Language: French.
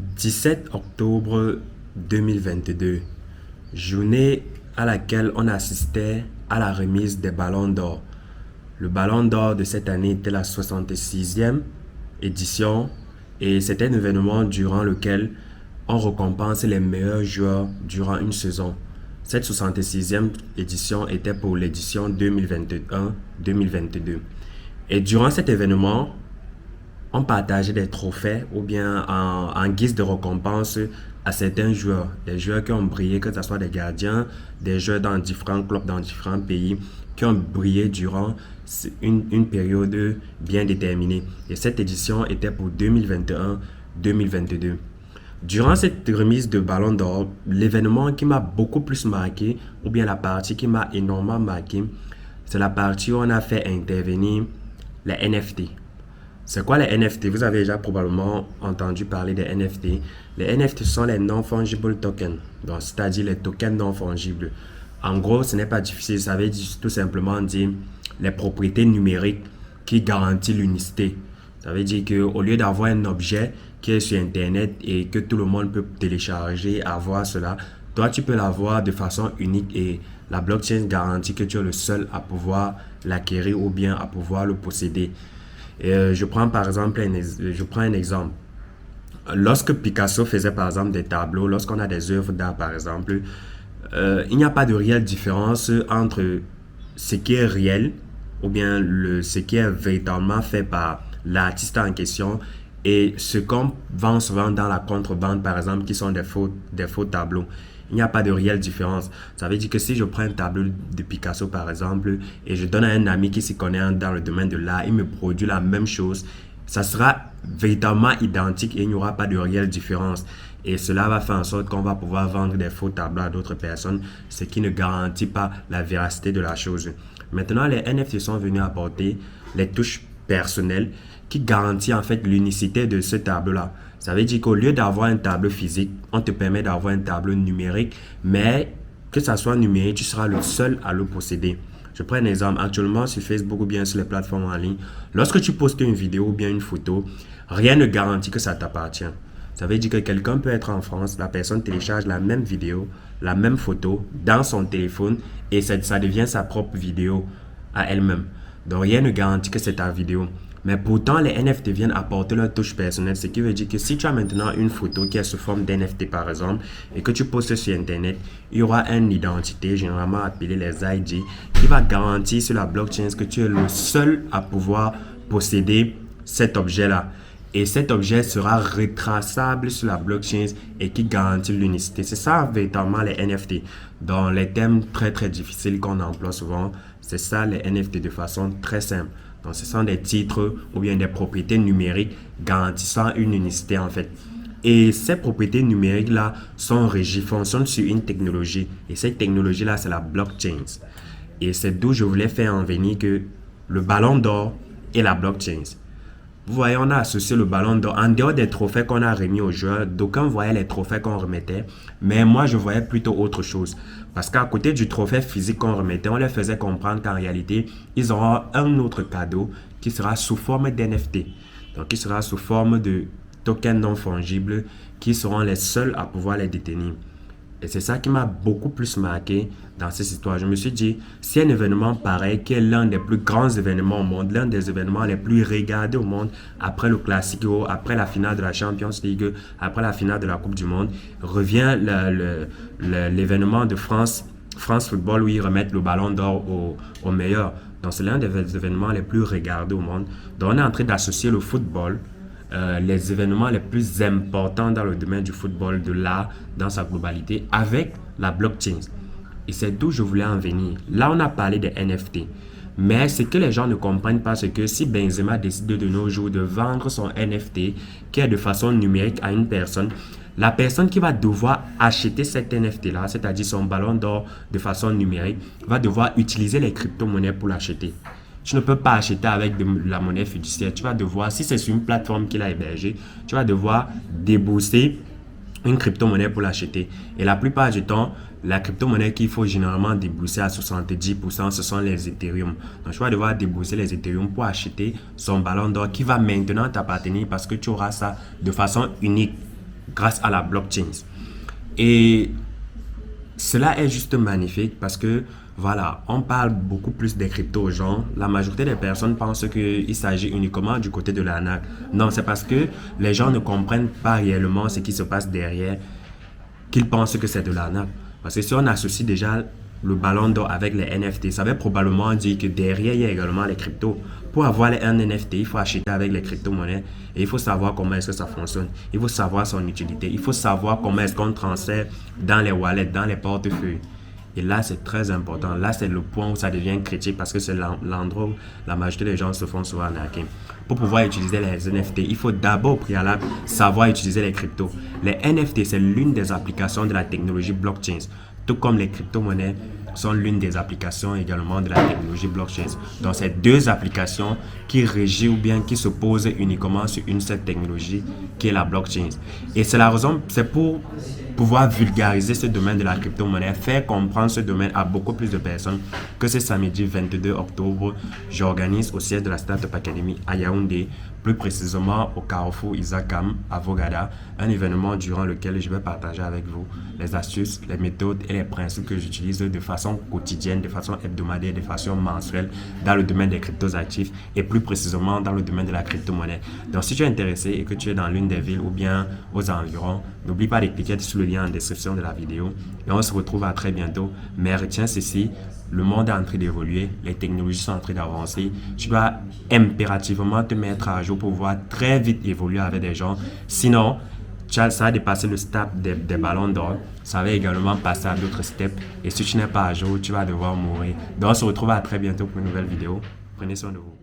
17 octobre 2022, journée à laquelle on assistait à la remise des ballons d'or. Le ballon d'or de cette année était la 66e édition et c'était un événement durant lequel on récompense les meilleurs joueurs durant une saison. Cette 66e édition était pour l'édition 2021-2022. Et durant cet événement, on partageait des trophées ou bien en guise de récompense à certains joueurs. Des joueurs qui ont brillé, que ce soit des gardiens, des joueurs dans différents clubs, dans différents pays, qui ont brillé durant une période bien déterminée. Et cette édition était pour 2021-2022. Durant cette remise de ballon d'or, l'événement qui m'a beaucoup plus marqué, ou bien la partie qui m'a énormément marqué, c'est la partie où on a fait intervenir les NFT. C'est quoi les NFT? Vous avez déjà probablement entendu parler des NFT. Les NFT sont les non-fungible tokens, donc c'est-à-dire les tokens non fungibles. En gros, ce n'est pas difficile, ça veut tout simplement dire les propriétés numériques qui garantissent l'unicité. Ça veut dire qu'au lieu d'avoir un objet qui est sur Internet et que tout le monde peut télécharger, avoir cela, toi tu peux l'avoir de façon unique et la blockchain garantit que tu es le seul à pouvoir l'acquérir ou bien à pouvoir le posséder. Je prends par exemple un exemple. Lorsque Picasso faisait par exemple des tableaux, lorsqu'on a des œuvres d'art par exemple, il n'y a pas de réelle différence entre ce qui est réel ou bien ce qui est véritablement fait par l'artiste en question et ce qu'on vend souvent dans la contrebande par exemple qui sont des faux tableaux. Il n'y a pas de réelle différence. Ça veut dire que si je prends un tableau de Picasso par exemple et je donne à un ami qui s'y connaît dans le domaine de l'art, il me produit la même chose, ça sera véritablement identique et il n'y aura pas de réelle différence. Et cela va faire en sorte qu'on va pouvoir vendre des faux tableaux à d'autres personnes, ce qui ne garantit pas la véracité de la chose. Maintenant, les NFT sont venus apporter les touches personnelles qui garantissent en fait l'unicité de ce tableau-là. Ça veut dire qu'au lieu d'avoir un tableau physique, on te permet d'avoir un tableau numérique, mais que ça soit numérique, tu seras le seul à le posséder. Je prends un exemple. Actuellement, sur Facebook ou bien sur les plateformes en ligne, lorsque tu postes une vidéo ou bien une photo, rien ne garantit que ça t'appartient. Ça veut dire que quelqu'un peut être en France, la personne télécharge la même vidéo, la même photo dans son téléphone et ça devient sa propre vidéo à elle-même. Donc rien ne garantit que c'est ta vidéo. Mais pourtant, les NFT viennent apporter leur touche personnelle, ce qui veut dire que si tu as maintenant une photo qui est sous forme d'NFT par exemple, et que tu postes sur Internet, il y aura une identité, généralement appelée les ID, qui va garantir sur la blockchain que tu es le seul à pouvoir posséder cet objet-là. Et cet objet sera retraçable sur la blockchain et qui garantit l'unicité. C'est ça véritablement les NFT. Dans les thèmes très très difficiles qu'on emploie souvent, c'est ça les NFT de façon très simple. Donc, ce sont des titres ou bien des propriétés numériques garantissant une unicité en fait. Et ces propriétés numériques-là sont régies, fonctionnent sur une technologie. Et cette technologie-là, c'est la blockchain. Et c'est d'où je voulais faire en venir que le ballon d'or et la blockchain. Vous voyez, on a associé le ballon d'or en dehors des trophées qu'on a remis aux joueurs. D'aucuns voyaient les trophées qu'on remettait, mais moi, je voyais plutôt autre chose. Parce qu'à côté du trophée physique qu'on remettait, on leur faisait comprendre qu'en réalité, ils auront un autre cadeau qui sera sous forme d'NFT. Donc, qui sera sous forme de tokens non fongibles qui seront les seuls à pouvoir les détenir. Et c'est ça qui m'a beaucoup plus marqué dans cette histoire. Je me suis dit, si un événement pareil, qui est l'un des plus grands événements au monde, l'un des événements les plus regardés au monde, après le Classico, après la finale de la Champions League, après la finale de la Coupe du Monde, revient l'événement de France Football où ils remettent le ballon d'or au meilleur. Donc c'est l'un des événements les plus regardés au monde. Donc on est en train d'associer le football, les événements les plus importants dans le domaine du football, de l'art dans sa globalité avec la blockchain. Et c'est d'où je voulais en venir. Là, on a parlé des NFT. Mais ce que les gens ne comprennent pas, c'est que si Benzema décide de nos jours de vendre son NFT, qui est de façon numérique à une personne, la personne qui va devoir acheter cet NFT-là, c'est-à-dire son ballon d'or de façon numérique, va devoir utiliser les crypto-monnaies pour l'acheter. Tu ne peux pas acheter avec de la monnaie fiduciaire. Tu vas devoir, si c'est sur une plateforme qu'il a hébergée, tu vas devoir débourser une crypto-monnaie pour l'acheter. Et la plupart du temps, la crypto-monnaie qu'il faut généralement débourser à 70%, ce sont les Ethereum. Donc, tu vas devoir débourser les Ethereum pour acheter son ballon d'or qui va maintenant t'appartenir parce que tu auras ça de façon unique grâce à la blockchain. Et cela est juste magnifique parce que, voilà, on parle beaucoup plus des cryptos aux gens. La majorité des personnes pensent qu'il s'agit uniquement du côté de l'arnaque. Non, c'est parce que les gens ne comprennent pas réellement ce qui se passe derrière qu'ils pensent que c'est de l'arnaque. Parce que si on associe déjà le ballon d'or avec les NFT, ça veut probablement dire que derrière, il y a également les cryptos. Pour avoir un NFT, il faut acheter avec les crypto-monnaies et il faut savoir comment est-ce que ça fonctionne. Il faut savoir son utilité. Il faut savoir comment est-ce qu'on transfère dans les wallets, dans les portefeuilles. Et là, c'est très important. Là, c'est le point où ça devient critique parce que c'est l'endroit où la majorité des gens se font souvent arnaquer. Pour pouvoir utiliser les NFT, il faut d'abord au préalable savoir utiliser les cryptos. Les NFT, c'est l'une des applications de la technologie blockchain, tout comme les crypto-monnaies sont l'une des applications également de la technologie blockchain. Donc, c'est deux applications qui régissent ou bien qui se posent uniquement sur une seule technologie qui est la blockchain. Et c'est la raison, c'est pour pouvoir vulgariser ce domaine de la crypto-monnaie, faire comprendre ce domaine à beaucoup plus de personnes que ce samedi 22 octobre, j'organise au siège de la Startup Academy à Yaoundé, plus précisément au Carrefour Isakam à Vogada, un événement durant lequel je vais partager avec vous les astuces, les méthodes et les principes que j'utilise de façon quotidienne, de façon hebdomadaire, de façon mensuelle dans le domaine des cryptos actifs et plus précisément dans le domaine de la crypto-monnaie. Donc si tu es intéressé et que tu es dans l'une des villes ou bien aux environs, n'oublie pas de cliquer sur le lien en description de la vidéo et on se retrouve à très bientôt. Mais retiens ceci, le monde est en train d'évoluer, les technologies sont en train d'avancer. Tu dois impérativement te mettre à jour pour pouvoir très vite évoluer avec des gens. Sinon, ça va dépasser le step des ballons d'or. Ça va également passer à d'autres steps. Et si tu n'es pas à jour, tu vas devoir mourir. Donc, on se retrouve à très bientôt pour une nouvelle vidéo. Prenez soin de vous.